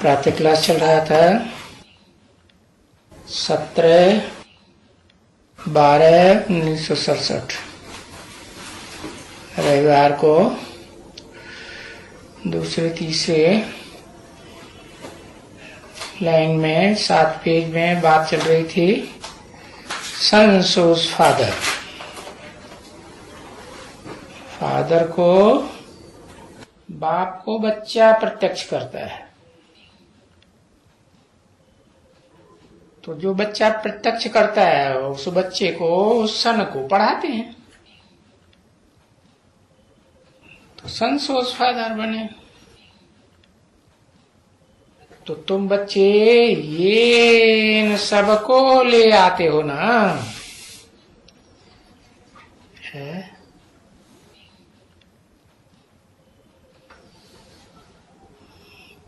प्रातः क्लास चल रहा था 17/12/1967 रविवार को दूसरे तीसरे लाइन में 7 पेज में बात चल रही थी सन सोज फादर। फादर को, बाप को बच्चा प्रत्यक्ष करता है। तो जो बच्चा प्रत्यक्ष करता है उस बच्चे को, उस सन को पढ़ाते हैं तो सन सोज फादर बने। तो तुम बच्चे ये इन सबको ले आते हो ना, है?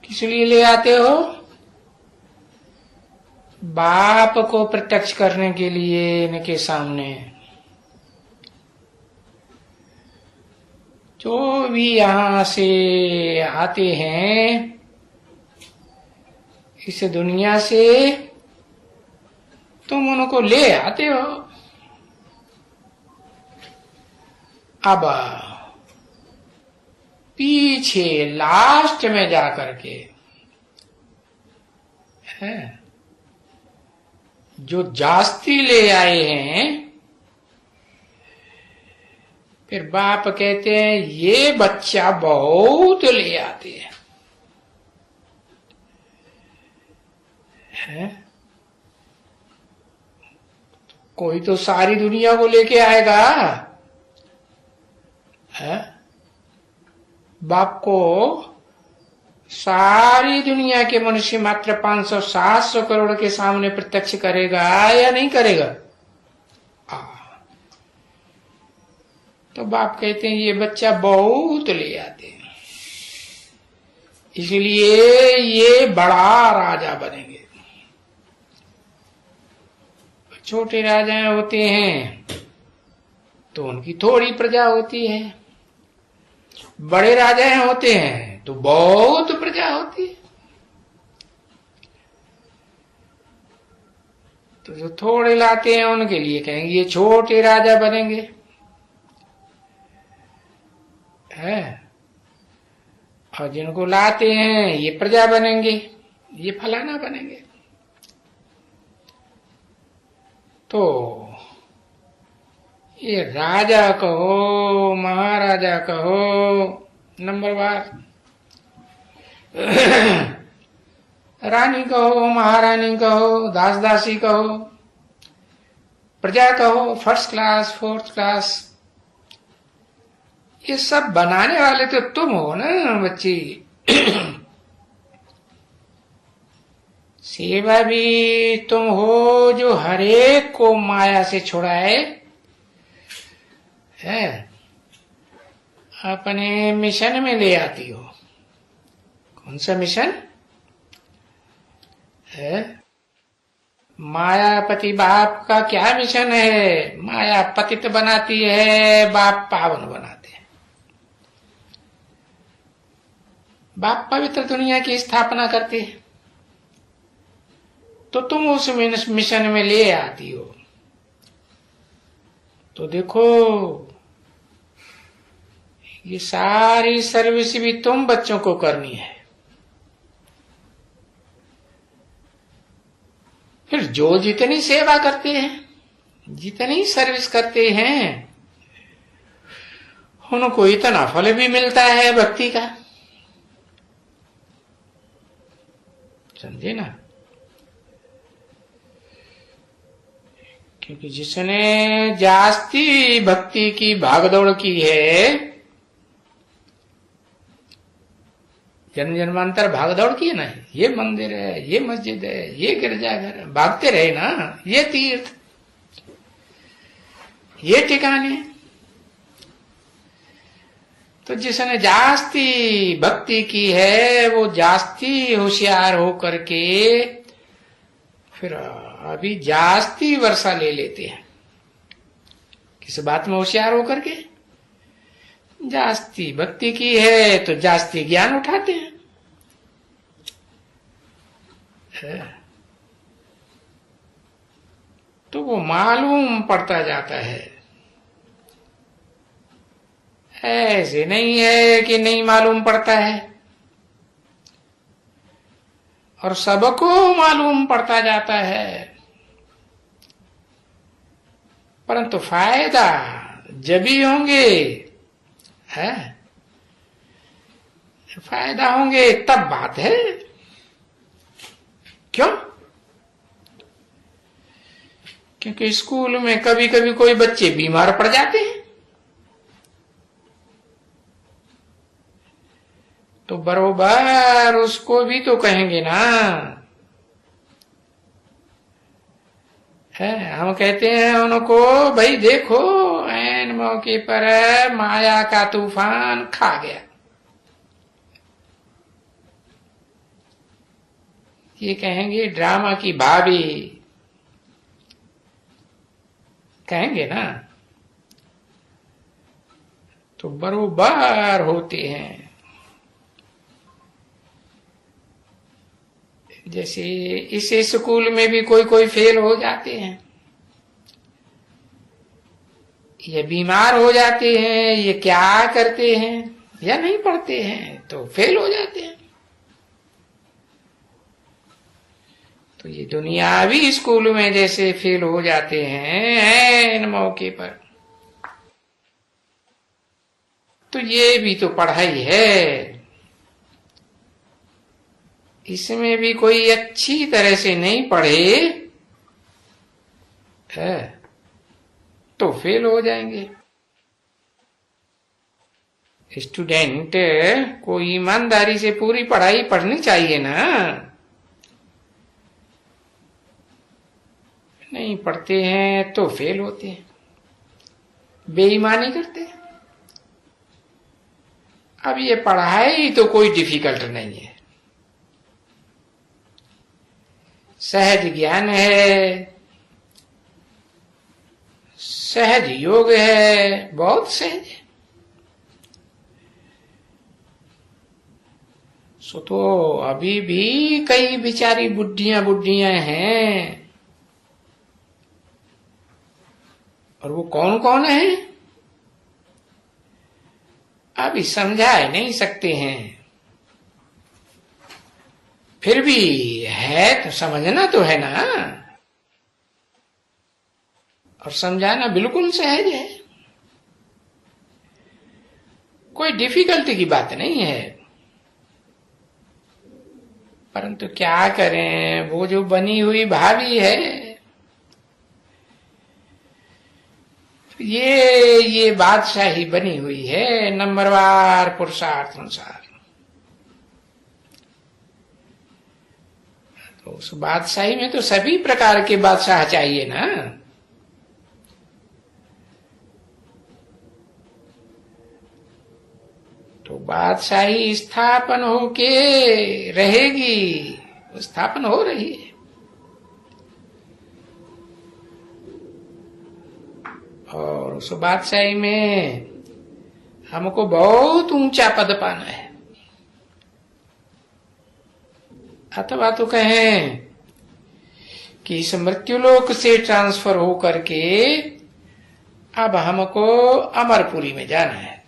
किस लिए ले आते हो? बाप को प्रत्यक्ष करने के लिए इनके सामने। जो भी यहां से आते हैं इस दुनिया से, तुम उनको ले आते हो। अब पीछे लास्ट में जाकर के है जो जास्ती ले आए हैं, फिर बाप कहते हैं ये बच्चा बहुत ले आते हैं, है? कोई तो सारी दुनिया को लेके आएगा, है? बाप को सारी दुनिया के मनुष्य मात्र 500-700 करोड़ के सामने प्रत्यक्ष करेगा या नहीं करेगा? तो बाप कहते हैं ये बच्चा बहुत ले आते हैं, इसलिए ये बड़ा राजा बनेंगे। छोटे राजा होते हैं तो उनकी थोड़ी प्रजा होती है, बड़े राजा होते हैं तो बहुत प्रजा होती है। तो जो थोड़े लाते हैं उनके लिए कहेंगे ये छोटे राजा बनेंगे, है? और जिनको लाते हैं ये प्रजा बनेंगे, ये फलाना बनेंगे। तो ये राजा कहो, महाराजा कहो, नंबरवार रानी कहो, महारानी कहो, दास दासी कहो, प्रजा कहो, फर्स्ट क्लास, फोर्थ क्लास, ये सब बनाने वाले तो तुम हो ना बच्ची। सेवा भी तुम हो जो हरेक को माया से छुड़ाए, है? अपने मिशन में ले आती हो। कौन सा मिशन है? मायापति बाप का क्या मिशन है? माया पतित बनाती है, बाप पावन बनाते हैं। बाप पवित्र दुनिया की स्थापना करते हैं, तो तुम उस मिशन में ले आती हो। तो देखो ये सारी सर्विस भी तुम बच्चों को करनी है। फिर जो जितनी सेवा करते हैं, जितनी सर्विस करते हैं, उनको इतना फल भी मिलता है भक्ति का, समझे ना? क्योंकि जिसने जास्ती भक्ति की भागदौड़ की है, जन्म जन्मांतर भागदौड़ की है ना, ये मंदिर है, ये मस्जिद है, ये गिरजाघर है, भागते रहे ना, ये तीर्थ, ये ठिकाने। तो जिसने जास्ती भक्ति की है वो जास्ती होशियार हो करके फिर अभी जास्ती वर्षा ले लेते हैं। किस बात में होशियार होकर के? जास्ती भक्ति की है तो जास्ती ज्ञान उठाते हैं। तो वो मालूम पड़ता जाता है। ऐसे नहीं है कि नहीं मालूम पड़ता है, और सबको मालूम पड़ता जाता है, परंतु फायदा जब ही होंगे, है फायदा होंगे तब बात है। क्यों? क्योंकि स्कूल में कभी कभी कोई बच्चे बीमार पड़ जाते हैं, तो बरोबर उसको भी तो कहेंगे ना। है, हम कहते हैं उनको, भाई देखो ऐन मौके पर माया का तूफान खा गया। ये कहेंगे ड्रामा की भाभी, कहेंगे ना। तो बरोबर होते हैं। जैसे इस स्कूल में भी कोई कोई फेल हो जाते हैं, ये बीमार हो जाते हैं, ये क्या करते हैं या नहीं पढ़ते हैं तो फेल हो जाते हैं। तो ये दुनियावी स्कूल में जैसे फेल हो जाते हैं इन मौके पर, तो ये भी तो पढ़ाई है। इसमें भी कोई अच्छी तरह से नहीं पढ़े है तो फेल हो जाएंगे। स्टूडेंट को ईमानदारी से पूरी पढ़ाई पढ़नी चाहिए ना। नहीं पढ़ते हैं तो फेल होते हैं, बेईमानी करते हैं। अब ये पढ़ाई तो कोई डिफिकल्ट नहीं है, सहज ज्ञान है, सहज योग है, बहुत सहज है। सो तो अभी भी कई बेचारी बुढ़ियां हैं, और वो कौन कौन है अभी समझा नहीं सकते हैं। फिर भी है तो समझना तो है ना, और समझाना बिल्कुल सहज है, कोई डिफिकल्टी की बात नहीं है। परंतु क्या करें, वो जो बनी हुई भावी है, ये बादशाही बनी हुई है नंबरवार पुरुषार्थ अनुसार। तो उस बादशाही में तो सभी प्रकार के बादशाह चाहिए ना। तो बादशाही स्थापन होके रहेगी, स्थापन हो रही है। और उस बादशाही में हमको बहुत ऊंचा पद पाना है, अथवा तो कहें कि इस मृत्युलोक से ट्रांसफर हो करके अब हमको अमरपुरी में जाना है,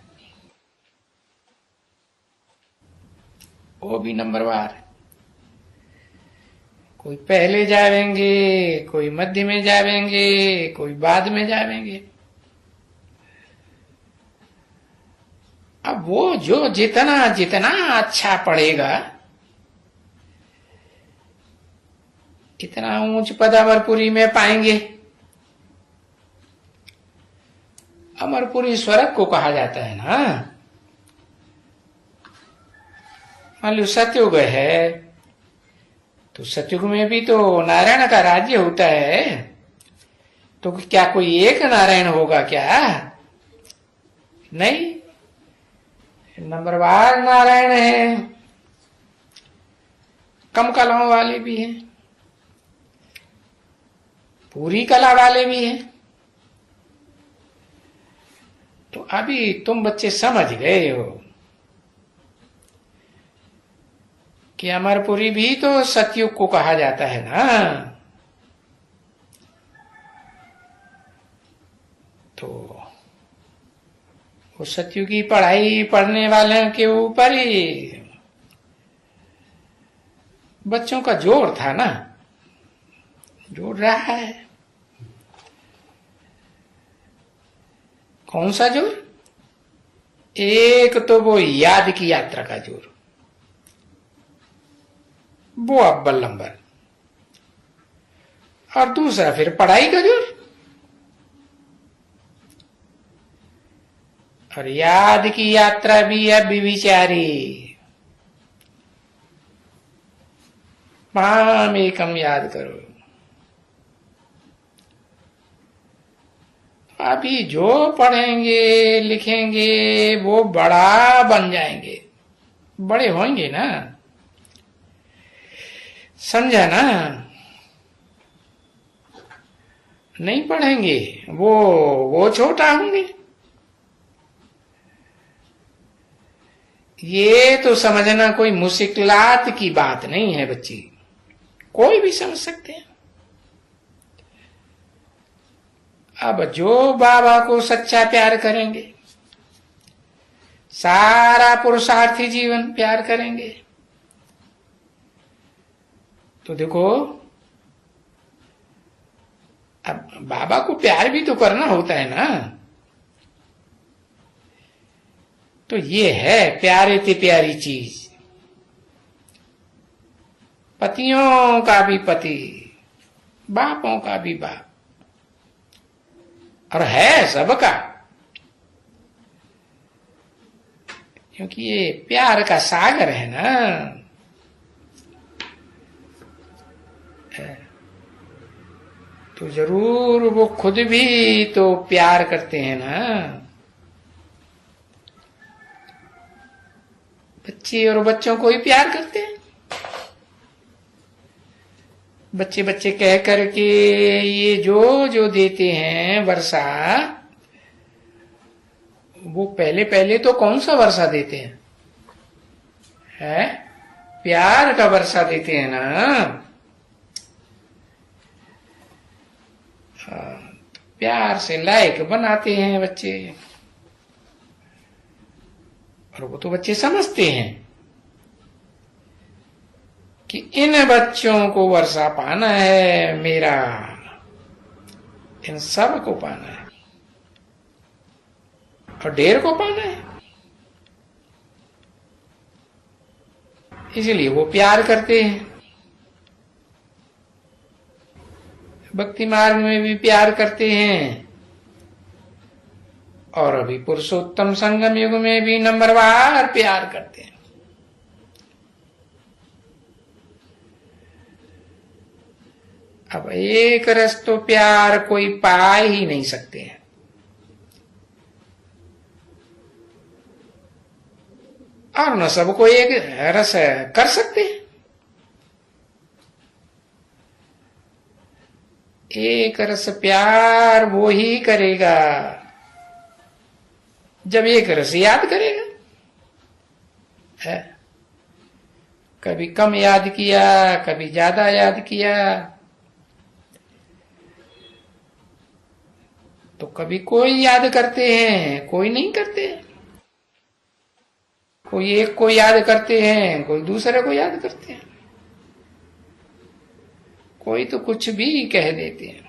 वो भी नंबरवार। कोई पहले जावेंगे, कोई मध्य में जावेंगे, कोई बाद में जावेंगे। अब वो जो जितना जितना अच्छा पढ़ेगा इतना ऊंच पद अमरपुरी में पाएंगे। अमरपुरी स्वर्ग को कहा जाता है ना। मान लो सतयुग है, तो सतयुग में भी तो नारायण का राज्य होता है, तो क्या कोई एक नारायण होगा क्या? नहीं, नंबरवार नारायण है, कम कलाओं वाले भी हैं, पूरी कला वाले भी हैं। तो अभी तुम बच्चे समझ गए हो कि अमरपुरी भी तो सतयुग को कहा जाता है ना। तो वो सतयुग की पढ़ाई पढ़ने वाले के ऊपर ही बच्चों का जोर था ना, जोर रहा है। कौन सा जोर? एक तो वो याद की यात्रा का जोर, वो अव्वल नंबर, और दूसरा फिर पढ़ाई का जोर। और याद की यात्रा भी है विचारी, माम एकम याद करो। अभी जो पढ़ेंगे लिखेंगे वो बड़ा बन जाएंगे, बड़े होंगे ना, समझा ना। नहीं पढ़ेंगे वो छोटा होंगे। ये तो समझना कोई मुश्किलात की बात नहीं है बच्ची, कोई भी समझ सकते हैं। अब जो बाबा को सच्चा प्यार करेंगे, सारा पुरुषार्थी जीवन प्यार करेंगे, तो देखो अब बाबा को प्यार भी तो करना होता है ना। तो ये है प्यारे ते प्यारी चीज, पतियों का भी पति, बापों का भी बाप, और है सबका, क्योंकि ये प्यार का सागर है ना। तो जरूर वो खुद भी तो प्यार करते हैं ना। बच्चे और बच्चों को ही प्यार करते हैं। बच्चे बच्चे कह करके ये जो जो देते हैं वर्षा, वो पहले पहले तो कौन सा वर्षा देते हैं? है प्यार का वर्षा देते हैं ना। प्यार से लायक बनाते हैं बच्चे, और वो तो बच्चे समझते हैं कि इन बच्चों को वर्षा पाना है, मेरा इन सब को पाना है और ढेर को पाना है। इसलिए वो प्यार करते हैं। भक्ति मार्ग में भी प्यार करते हैं, और अभी पुरुषोत्तम संगम युग में भी नंबरवार प्यार करते हैं। अब एक रस तो प्यार कोई पा ही नहीं सकते हैं। और न सबको एक रस कर सकते हैं। एक रस प्यार वो ही करेगा जब एक रस याद करेगा। है कभी कम याद किया, कभी ज्यादा याद किया, तो कभी कोई याद करते हैं, कोई नहीं करते। कोई एक को याद करते हैं, कोई दूसरे को याद करते हैं, कोई तो कुछ भी कह देते हैं।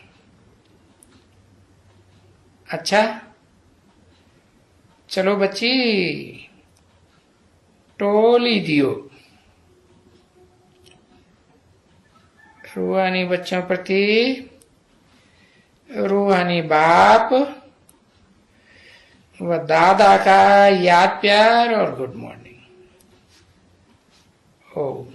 अच्छा चलो बच्ची, टोली दियो रूहानी बच्चों प्रति, रूहानी बाप व दादा का याद प्यार और गुड मॉर्निंग। ओम।